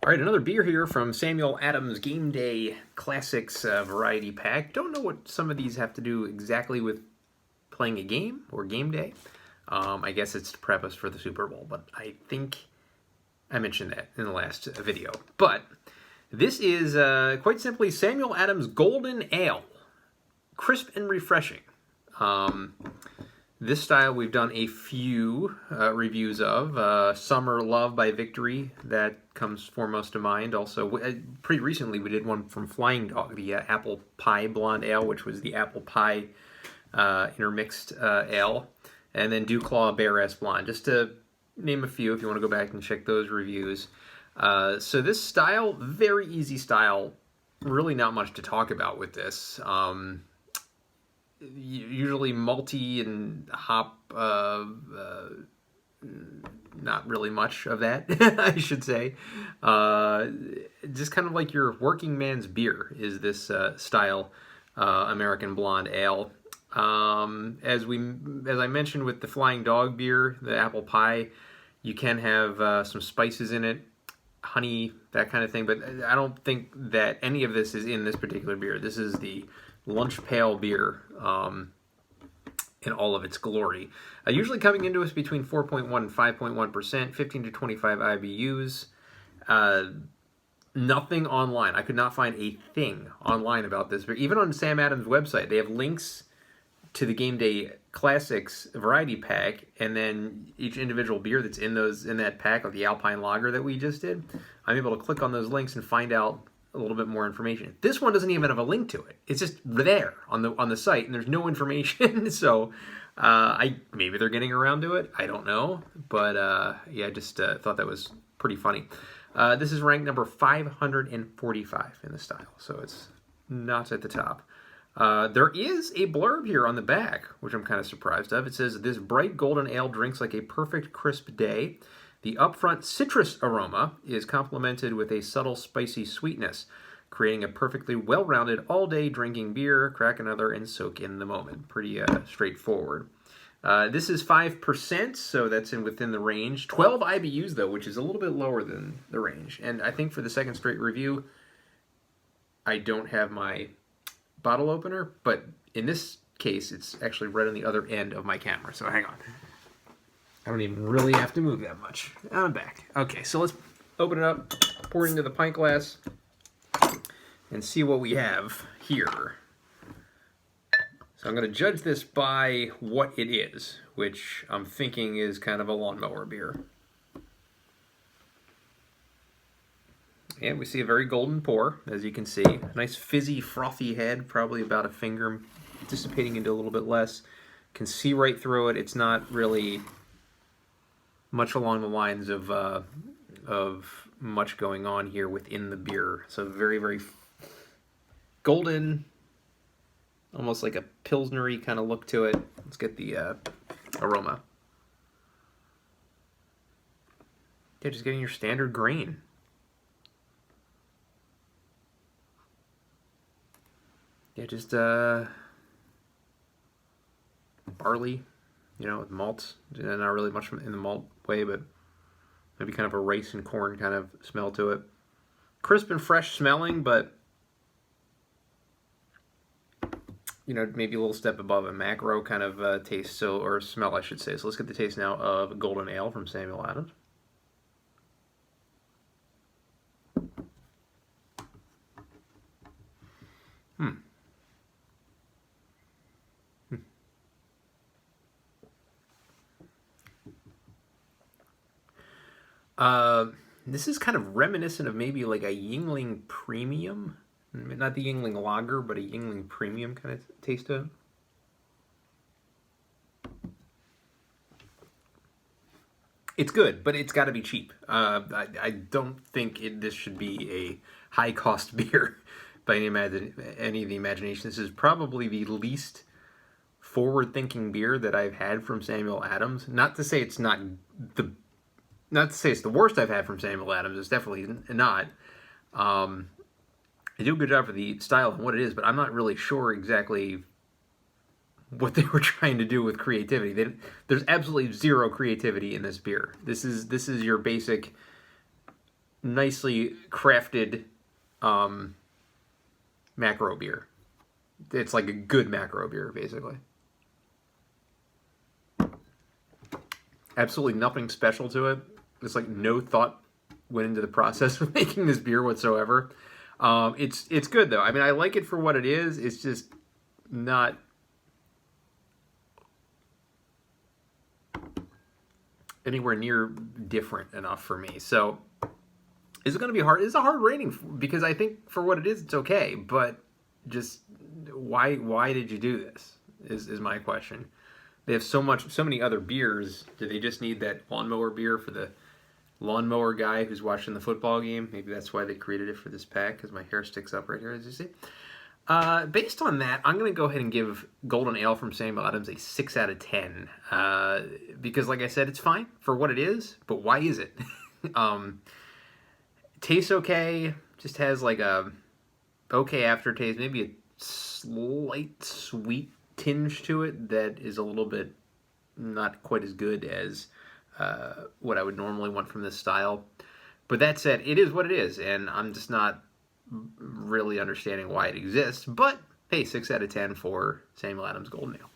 All right, another beer here from Samuel Adams Game Day Classics Variety Pack. Don't know what some of these have to do exactly with playing a game or game day. I guess it's to prep us for the Super Bowl, but I think I mentioned that in the last video. But this is quite simply Samuel Adams Golden Ale. Crisp and refreshing. This style we've done a few reviews of. Summer Love by Victory, that comes foremost to mind. Also, pretty recently we did one from Flying Dog, the Apple Pie Blonde Ale, which was the apple pie intermixed ale. And then Dewclaw Bear Ass Blonde, just to name a few if you want to go back and check those reviews. So this style, very easy style, really not much to talk about with this. Usually malty and hop, not really much of that, I should say. Just kind of like your working man's beer is this style American Blonde Ale. As I mentioned with the Flying Dog beer, the apple pie, you can have some spices in it, honey, that kind of thing, but I don't think that any of this is in this particular beer. This is the lunch pail beer in all of its glory. Usually coming into us between 4.1 and 5.1%, 15 to 25 IBUs. Nothing online. I could not find a thing online about this beer. Even on Sam Adams' website, they have links to the Game Day Classics variety pack, and then each individual beer that's in that pack, like the Alpine Lager that we just did, I'm able to click on those links and find out a little bit more information. This one doesn't even have a link to it. It's just there on the site, and there's no information. So maybe they're getting around to it. I don't know, but yeah, I just thought that was pretty funny. This is ranked number 545 in the style, so it's not at the top. There is a blurb here on the back, which I'm kind of surprised of. It says, "This bright golden ale drinks like a perfect crisp day. The upfront citrus aroma is complemented with a subtle spicy sweetness, creating a perfectly well-rounded all-day drinking beer. Crack another and soak in the moment." Pretty straightforward. This is 5%, so that's within the range. 12 IBUs, though, which is a little bit lower than the range. And I think for the second straight review, I don't have my bottle opener, but in this case, it's actually right on the other end of my camera, so hang on. I don't even really have to move that much. I'm back. Okay, so let's open it up, pour it into the pint glass, and see what we have here. So I'm going to judge this by what it is, which I'm thinking is kind of a lawnmower beer. And we see a very golden pour, as you can see. A nice fizzy, frothy head, probably about a finger, dissipating into a little bit less. Can see right through it. It's not really much along the lines of much going on here within the beer. So very, very golden, almost like a Pilsner-y kind of look to it. Let's get the aroma. Yeah, just getting your standard grain. Yeah, just barley, with malts. Not really much in the malt way, but maybe kind of a rice and corn kind of smell to it. Crisp and fresh smelling, but maybe a little step above a macro kind of taste, or smell, I should say. So let's get the taste now of Golden Ale from Samuel Adams. This is kind of reminiscent of maybe like a Yuengling Premium. Not the Yuengling Lager, but a Yuengling Premium kind of taste to it. It's good, but it's got to be cheap. I don't think this should be a high-cost beer by any of the imagination. This is probably the least forward-thinking beer that I've had from Samuel Adams. Not to say it's the worst I've had from Samuel Adams. It's definitely not. They do a good job for the style and what it is, but I'm not really sure exactly what they were trying to do with creativity. There's absolutely zero creativity in this beer. This is your basic nicely crafted macro beer. It's like a good macro beer, basically. Absolutely nothing special to it. It's like no thought went into the process of making this beer whatsoever. It's good though. I mean, I like it for what it is. It's just not anywhere near different enough for me. So, is it going to be hard? It's a hard rating because I think for what it is, it's okay. But just why did you do this? Is my question. They have so many other beers. Do they just need that lawnmower beer for the lawnmower guy who's watching the football game? Maybe that's why they created it for this pack, because my hair sticks up right here, as you see. Based on that, I'm going to go ahead and give Golden Ale from Samuel Adams a 6 out of 10. Because, like I said, it's fine for what it is, but why is it? Tastes okay, just has like a okay aftertaste, maybe a slight sweet tinge to it that is a little bit not quite as good as what I would normally want from this style. But that said, it is what it is, and I'm just not really understanding why it exists. But hey, 6 out of 10 for Samuel Adams Golden Ale.